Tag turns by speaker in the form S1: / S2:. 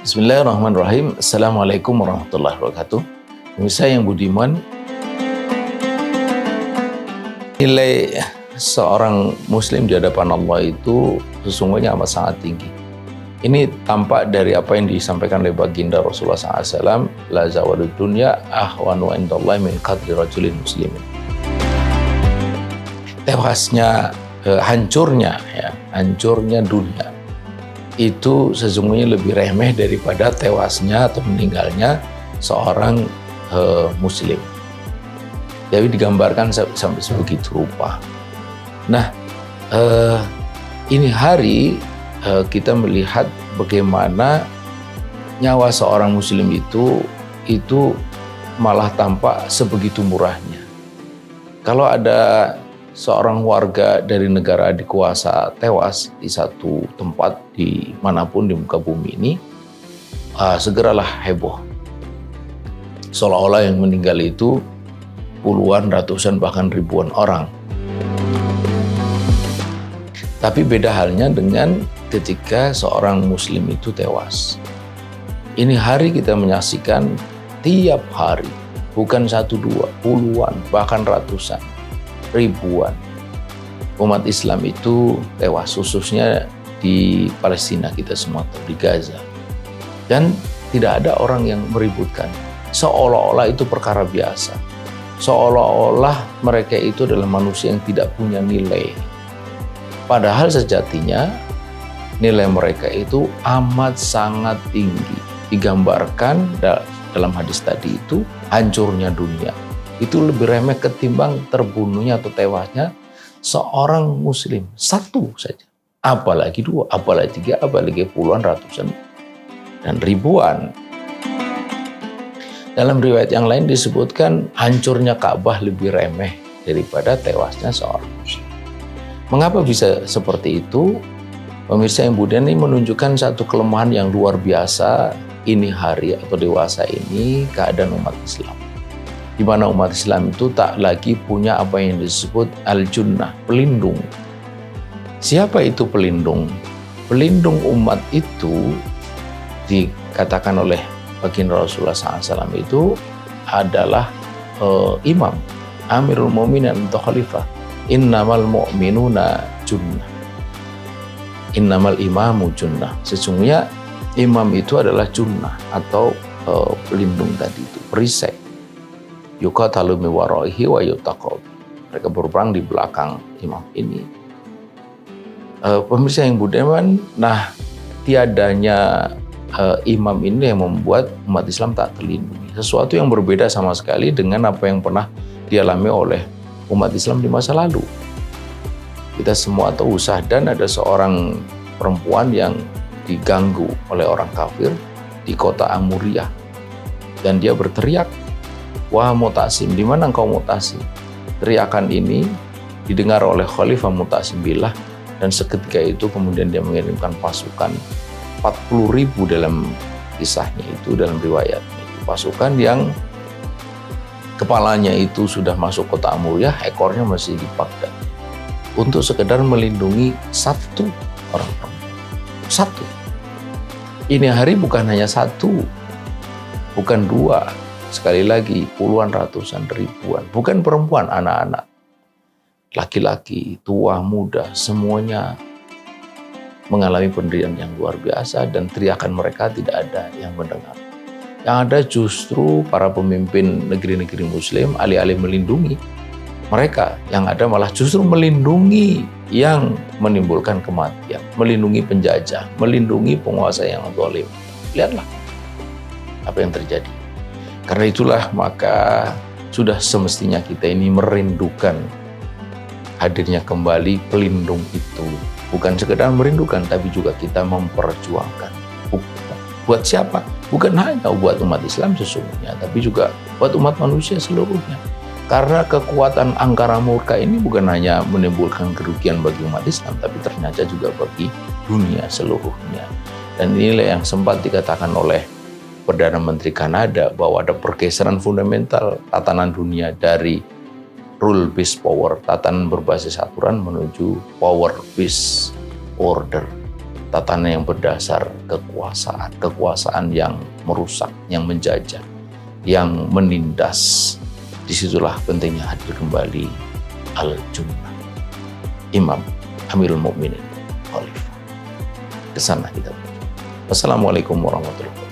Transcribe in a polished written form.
S1: Bismillahirrahmanirrahim. Assalamualaikum warahmatullahi wabarakatuh. Pemirsa yang budiman, nilai seorang muslim di hadapan Allah itu sesungguhnya amat sangat tinggi. Ini tampak dari apa yang disampaikan oleh baginda Rasulullah SAW, la zawalud dunya ahwanu indallahi min qatli rajulin muslimin. Tewasnya, hancurnya dunia itu sesungguhnya lebih remeh daripada tewasnya atau meninggalnya seorang muslim. Jadi digambarkan sampai sebegitu rupa. Nah, ini hari kita melihat bagaimana nyawa seorang muslim itu malah tampak sebegitu murahnya. Kalau ada seorang warga dari negara adikuasa tewas di satu tempat di manapun di muka bumi ini, segeralah heboh. Seolah-olah yang meninggal itu puluhan, ratusan, bahkan ribuan orang. Tapi beda halnya dengan ketika seorang muslim itu tewas. Ini hari kita menyaksikan tiap hari, bukan satu dua, puluhan, bahkan ratusan, ribuan umat Islam itu tewas, khususnya di Palestina, kita semua tahu, di Gaza. Dan tidak ada orang yang meributkan. Seolah-olah itu perkara biasa. Seolah-olah mereka itu adalah manusia yang tidak punya nilai. Padahal sejatinya nilai mereka itu amat sangat tinggi. Digambarkan dalam hadis tadi itu, hancurnya dunia itu lebih remeh ketimbang terbunuhnya atau tewasnya seorang muslim satu saja. Apalagi dua, apalagi tiga, apalagi puluhan, ratusan, dan ribuan. Dalam riwayat yang lain disebutkan hancurnya Ka'bah lebih remeh daripada tewasnya seorang muslim. Mengapa bisa seperti itu? Pemirsa yang budiman, ini menunjukkan satu kelemahan yang luar biasa ini hari atau dewasa ini keadaan umat Islam. Di mana umat Islam itu tak lagi punya apa yang disebut al-junnah, pelindung. Siapa itu pelindung? Pelindung umat itu dikatakan oleh baginda Rasulullah SAW itu adalah imam, amirul mu'minin atau khalifah. Innamal mu'minuna junnah. Innamal imamu junnah. Sesungguhnya imam itu adalah junnah atau pelindung tadi itu, perisai. Yuqatalu min waraihi wa yutaqab. Mereka berperang di belakang imam ini. Pemirsa yang budiman, nah tiadanya imam ini yang membuat umat Islam tak terlindungi. Sesuatu yang berbeda sama sekali dengan apa yang pernah dialami oleh umat Islam di masa lalu. Kita semua tahu Sahdan, ada seorang perempuan yang diganggu oleh orang kafir di kota Amuriyah. Dan dia berteriak, "Wah Mu'tasim, di mana engkau Mu'tasim?" Teriakan ini didengar oleh Khalifah Mu'tasim Billah, dan seketika itu kemudian dia mengirimkan pasukan 40.000 dalam kisahnya itu, dalam riwayatnya itu. Pasukan yang kepalanya itu sudah masuk kota Amuriyah, ekornya masih di Baghdad, untuk sekedar melindungi satu orang perempuan. Satu. Ini hari bukan hanya satu, bukan dua, sekali lagi puluhan, ratusan, ribuan. Bukan perempuan, anak-anak, laki-laki, tua, muda, semuanya mengalami penderitaan yang luar biasa, dan teriakan mereka tidak ada yang mendengar. Yang ada justru para pemimpin negeri-negeri muslim, alih-alih melindungi mereka, yang ada malah justru melindungi yang menimbulkan kematian, melindungi penjajah, melindungi penguasa yang zalim. Lihatlah apa yang terjadi. Karena itulah maka sudah semestinya kita ini merindukan hadirnya kembali pelindung itu. Bukan sekedar merindukan, tapi juga kita memperjuangkan. Buat siapa? Bukan hanya buat umat Islam sesungguhnya, tapi juga buat umat manusia seluruhnya. Karena kekuatan angkara murka ini bukan hanya menimbulkan kerugian bagi umat Islam, tapi ternyata juga bagi dunia seluruhnya. Dan inilah yang sempat dikatakan oleh Perdana Menteri Kanada bahwa ada pergeseran fundamental tatanan dunia dari rule-based power, tatanan berbasis aturan, menuju power-based order. tatanan yang berdasar kekuasaan yang merusak, yang menjajah, yang menindas. Disitulah pentingnya hadir kembali Al-Junnah, Imam Amirul Mukminin Khalifah. Ke sana kita. Wassalamualaikum warahmatullahi wabarakatuh.